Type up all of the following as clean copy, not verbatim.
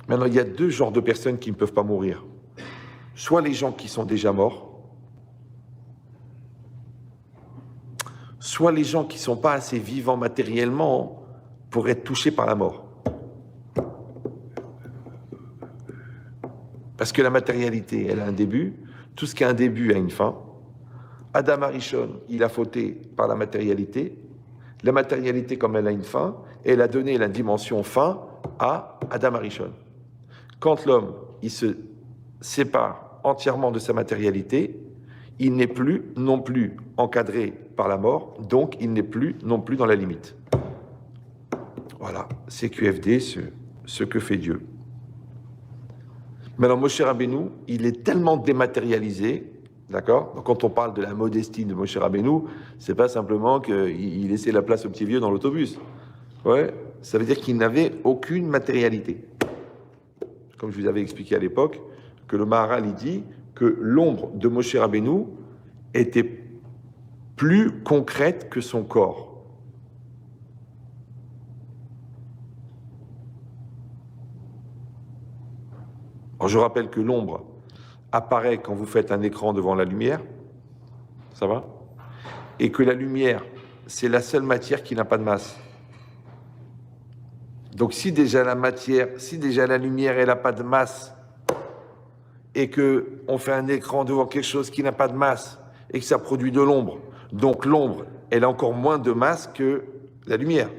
Maintenant, il y a deux genres de personnes qui ne peuvent pas mourir. Soit les gens qui sont déjà morts, soit les gens qui ne sont pas assez vivants matériellement pour être touchés par la mort. Parce que la matérialité, elle a un début. Tout ce qui a un début a une fin. Adam Arishon, il a fauté par la matérialité. La matérialité, comme elle a une fin, elle a donné la dimension fin à Adam Arishon. Quand l'homme, il se sépare entièrement de sa matérialité, il n'est plus non plus encadré par la mort, donc il n'est plus non plus dans la limite. Voilà, c'est QFD, ce que fait Dieu. Maintenant, Moshe Rabbeinu, il est tellement dématérialisé, d'accord? Donc, quand on parle de la modestie de Moshe Rabbeinu, c'est pas simplement qu'il laissait la place au petit vieux dans l'autobus. Ouais, ça veut dire qu'il n'avait aucune matérialité. Comme je vous avais expliqué à l'époque, que le Maharal, il dit que l'ombre de Moshe Rabbeinu était plus concrète que son corps. Alors, je rappelle que l'ombre apparaît quand vous faites un écran devant la lumière, ça va? Et que la lumière, c'est la seule matière qui n'a pas de masse. Donc si déjà la matière, si déjà la lumière, elle n'a pas de masse, et qu'on fait un écran devant quelque chose qui n'a pas de masse, et que ça produit de l'ombre, donc l'ombre, elle a encore moins de masse que la lumière.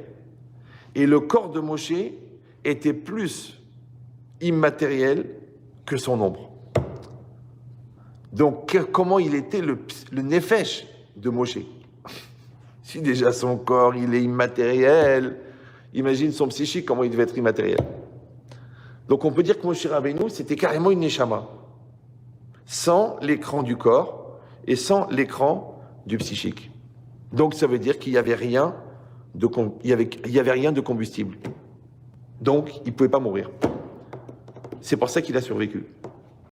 Et le corps de Moshe était plus immatériel que son ombre. Donc, comment il était le nefesh de Moshe? Si déjà son corps, il est immatériel, imagine son psychique, comment il devait être immatériel. Donc, on peut dire que Moshe Rabbeinu, c'était carrément une neshama, sans l'écran du corps et sans l'écran du psychique. Donc, ça veut dire qu'il n'y avait rien de combustible. Donc, il ne pouvait pas mourir. C'est pour ça qu'il a survécu.